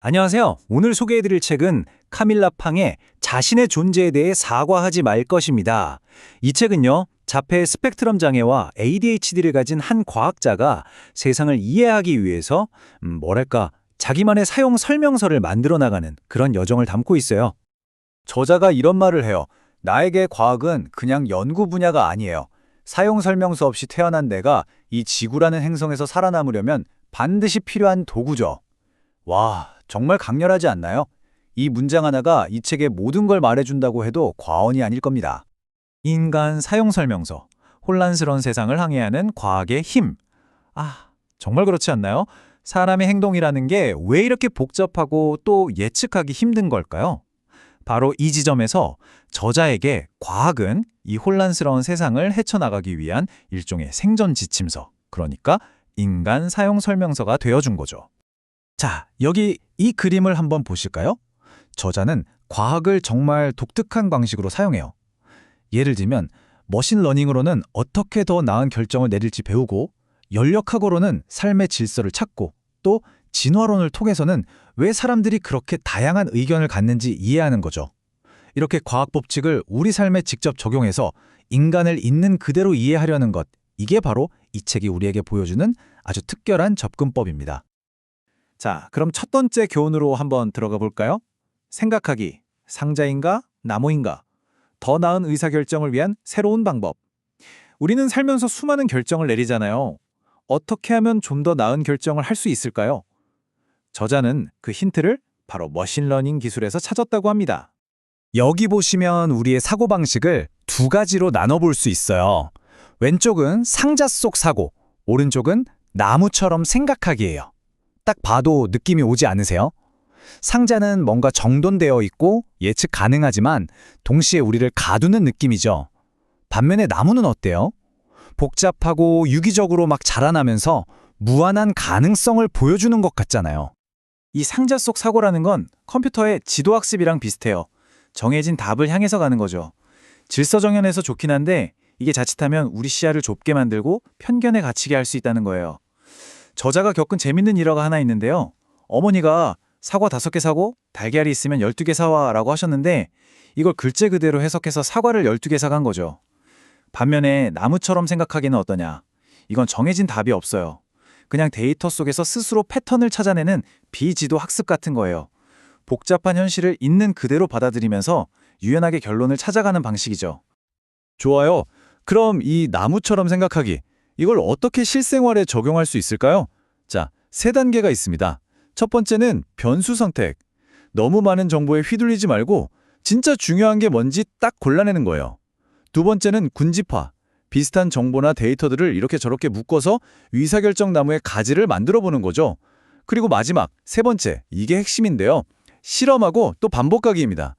안녕하세요. 오늘 소개해드릴 책은 카밀라 팡의 자신의 존재에 대해 사과하지 말 것입니다. 이 책은요, 자폐 스펙트럼 장애와 ADHD를 가진 한 과학자가 세상을 이해하기 위해서 자기만의 사용 설명서를 만들어 나가는 그런 여정을 담고 있어요. 저자가 이런 말을 해요. 나에게 과학은 그냥 연구 분야가 아니에요. 사용 설명서 없이 태어난 내가 이 지구라는 행성에서 살아남으려면 반드시 필요한 도구죠. 와, 정말 강렬하지 않나요? 이 문장 하나가 이 책의 모든 걸 말해준다고 해도 과언이 아닐 겁니다. 인간 사용 설명서, 혼란스러운 세상을 항해하는 과학의 힘. 정말 그렇지 않나요? 사람의 행동이라는 게 왜 이렇게 복잡하고 또 예측하기 힘든 걸까요? 바로 이 지점에서 저자에게 과학은 이 혼란스러운 세상을 헤쳐나가기 위한 일종의 생존 지침서, 그러니까 인간 사용 설명서가 되어준 거죠. 자, 여기 이 그림을 한번 보실까요? 저자는 과학을 정말 독특한 방식으로 사용해요. 예를 들면 머신러닝으로는 어떻게 더 나은 결정을 내릴지 배우고, 연력학으로는 삶의 질서를 찾고, 또 진화론을 통해서는 왜 사람들이 그렇게 다양한 의견을 갖는지 이해하는 거죠. 이렇게 과학 법칙을 우리 삶에 직접 적용해서 인간을 있는 그대로 이해하려는 것, 이게 바로 이 책이 우리에게 보여주는 아주 특별한 접근법입니다. 자, 그럼 첫 번째 교훈으로 한번 들어가 볼까요? 생각하기, 상자인가, 나무인가? 더 나은 의사결정을 위한 새로운 방법. 우리는 살면서 수많은 결정을 내리잖아요. 어떻게 하면 좀 더 나은 결정을 할 수 있을까요? 저자는 그 힌트를 바로 머신러닝 기술에서 찾았다고 합니다. 여기 보시면 우리의 사고방식을 두 가지로 나눠볼 수 있어요. 왼쪽은 상자 속 사고, 오른쪽은 나무처럼 생각하기예요. 딱 봐도 느낌이 오지 않으세요? 상자는 뭔가 정돈되어 있고 예측 가능하지만 동시에 우리를 가두는 느낌이죠. 반면에 나무는 어때요? 복잡하고 유기적으로 막 자라나면서 무한한 가능성을 보여주는 것 같잖아요. 이 상자 속 사고라는 건 컴퓨터의 지도학습이랑 비슷해요. 정해진 답을 향해서 가는 거죠. 질서정연해서 좋긴 한데 이게 자칫하면 우리 시야를 좁게 만들고 편견에 갇히게 할 수 있다는 거예요. 저자가 겪은 재밌는 일화가 하나 있는데요. 어머니가 사과 5개 사고 달걀이 있으면 12개 사와 라고 하셨는데 이걸 글재 그대로 해석해서 사과를 12개 사간 거죠. 반면에 나무처럼 생각하기는 어떠냐? 이건 정해진 답이 없어요. 그냥 데이터 속에서 스스로 패턴을 찾아내는 비지도 학습 같은 거예요. 복잡한 현실을 있는 그대로 받아들이면서 유연하게 결론을 찾아가는 방식이죠. 좋아요. 그럼 이 나무처럼 생각하기, 이걸 어떻게 실생활에 적용할 수 있을까요? 자, 3단계가 있습니다. 첫 번째는 변수 선택. 너무 많은 정보에 휘둘리지 말고 진짜 중요한 게 뭔지 딱 골라내는 거예요. 두 번째는 군집화. 비슷한 정보나 데이터들을 이렇게 저렇게 묶어서 의사결정 나무의 가지를 만들어 보는 거죠. 그리고 마지막, 3번째, 이게 핵심인데요. 실험하고 또 반복하기입니다.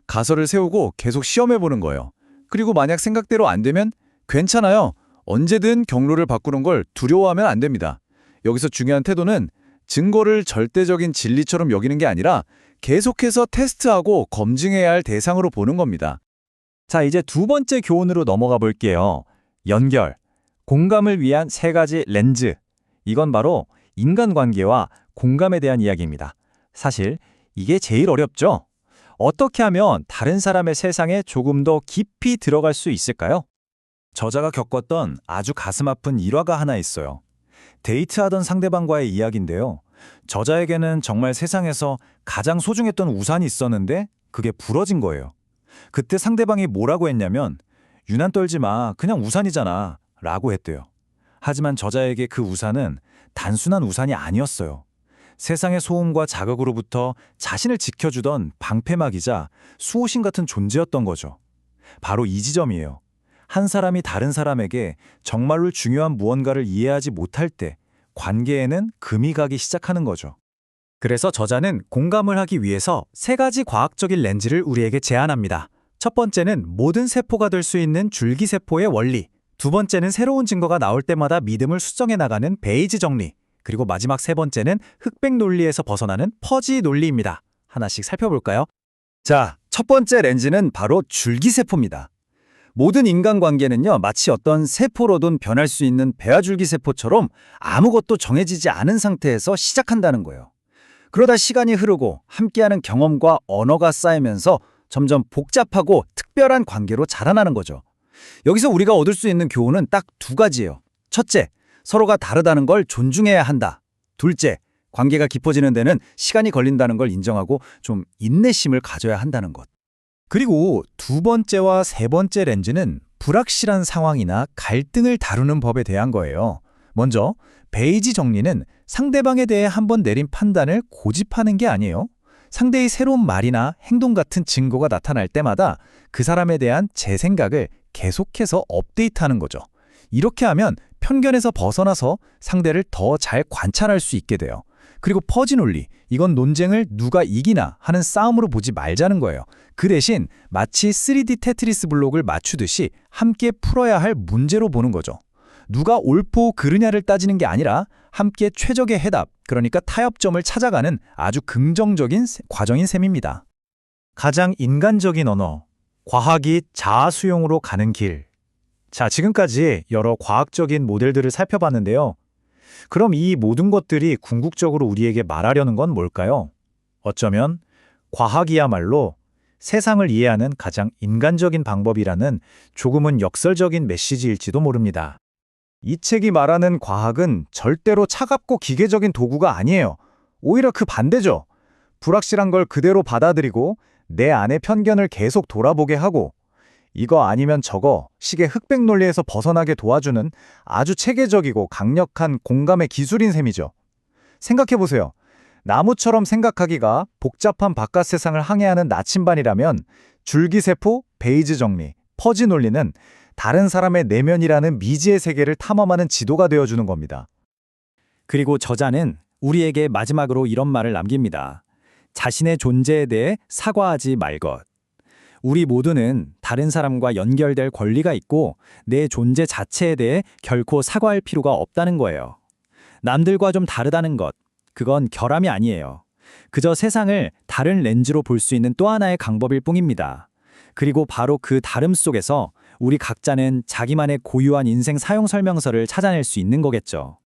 가설을 세우고 계속 시험해 보는 거예요. 그리고 만약 생각대로 안 되면 괜찮아요. 언제든 경로를 바꾸는 걸 두려워하면 안 됩니다. 여기서 중요한 태도는 증거를 절대적인 진리처럼 여기는 게 아니라 계속해서 테스트하고 검증해야 할 대상으로 보는 겁니다. 자, 이제 두 번째 교훈으로 넘어가 볼게요. 연결, 공감을 위한 3가지 렌즈. 이건 바로 인간관계와 공감에 대한 이야기입니다. 사실 이게 제일 어렵죠? 어떻게 하면 다른 사람의 세상에 조금 더 깊이 들어갈 수 있을까요? 저자가 겪었던 아주 가슴 아픈 일화가 하나 있어요. 데이트하던 상대방과의 이야기인데요. 저자에게는 정말 세상에서 가장 소중했던 우산이 있었는데 그게 부러진 거예요. 그때 상대방이 뭐라고 했냐면 유난 떨지 마, 그냥 우산이잖아 라고 했대요. 하지만 저자에게 그 우산은 단순한 우산이 아니었어요. 세상의 소음과 자극으로부터 자신을 지켜주던 방패막이자 수호신 같은 존재였던 거죠. 바로 이 지점이에요. 한 사람이 다른 사람에게 정말로 중요한 무언가를 이해하지 못할 때 관계에는 금이 가기 시작하는 거죠. 그래서 저자는 공감을 하기 위해서 3가지 과학적인 렌즈를 우리에게 제안합니다. 첫 번째는 모든 세포가 될 수 있는 줄기세포의 원리. 두 번째는 새로운 증거가 나올 때마다 믿음을 수정해 나가는 베이지 정리. 그리고 마지막 3번째는 흑백 논리에서 벗어나는 퍼지 논리입니다. 하나씩 살펴볼까요? 자, 첫 번째 렌즈는 바로 줄기세포입니다. 모든 인간관계는요, 마치 어떤 세포로든 변할 수 있는 배아줄기 세포처럼 아무것도 정해지지 않은 상태에서 시작한다는 거예요. 그러다 시간이 흐르고 함께하는 경험과 언어가 쌓이면서 점점 복잡하고 특별한 관계로 자라나는 거죠. 여기서 우리가 얻을 수 있는 교훈은 딱 두 가지예요. 첫째, 서로가 다르다는 걸 존중해야 한다. 둘째, 관계가 깊어지는 데는 시간이 걸린다는 걸 인정하고 좀 인내심을 가져야 한다는 것. 그리고 두 번째와 세 번째 렌즈는 불확실한 상황이나 갈등을 다루는 법에 대한 거예요. 먼저, 베이지 정리는 상대방에 대해 한번 내린 판단을 고집하는 게 아니에요. 상대의 새로운 말이나 행동 같은 증거가 나타날 때마다 그 사람에 대한 제 생각을 계속해서 업데이트하는 거죠. 이렇게 하면 편견에서 벗어나서 상대를 더 잘 관찰할 수 있게 돼요. 그리고 퍼지 논리, 이건 논쟁을 누가 이기나 하는 싸움으로 보지 말자는 거예요. 그 대신 마치 3D 테트리스 블록을 맞추듯이 함께 풀어야 할 문제로 보는 거죠. 누가 옳고 그르냐를 따지는 게 아니라 함께 최적의 해답, 그러니까 타협점을 찾아가는 아주 긍정적인 과정인 셈입니다. 가장 인간적인 언어, 과학이 자아 수용으로 가는 길. 자, 지금까지 여러 과학적인 모델들을 살펴봤는데요. 그럼 이 모든 것들이 궁극적으로 우리에게 말하려는 건 뭘까요? 어쩌면 과학이야말로 세상을 이해하는 가장 인간적인 방법이라는 조금은 역설적인 메시지일지도 모릅니다. 이 책이 말하는 과학은 절대로 차갑고 기계적인 도구가 아니에요. 오히려 그 반대죠. 불확실한 걸 그대로 받아들이고 내 안의 편견을 계속 돌아보게 하고 이거 아니면 저거 식의 흑백 논리에서 벗어나게 도와주는 아주 체계적이고 강력한 공감의 기술인 셈이죠. 생각해보세요. 나무처럼 생각하기가 복잡한 바깥 세상을 항해하는 나침반이라면 줄기세포, 베이지 정리, 퍼지 논리는 다른 사람의 내면이라는 미지의 세계를 탐험하는 지도가 되어주는 겁니다. 그리고 저자는 우리에게 마지막으로 이런 말을 남깁니다. 자신의 존재에 대해 사과하지 말 것. 우리 모두는 다른 사람과 연결될 권리가 있고 내 존재 자체에 대해 결코 사과할 필요가 없다는 거예요. 남들과 좀 다르다는 것, 그건 결함이 아니에요. 그저 세상을 다른 렌즈로 볼 수 있는 또 하나의 방법일 뿐입니다. 그리고 바로 그 다름 속에서 우리 각자는 자기만의 고유한 인생 사용 설명서를 찾아낼 수 있는 거겠죠.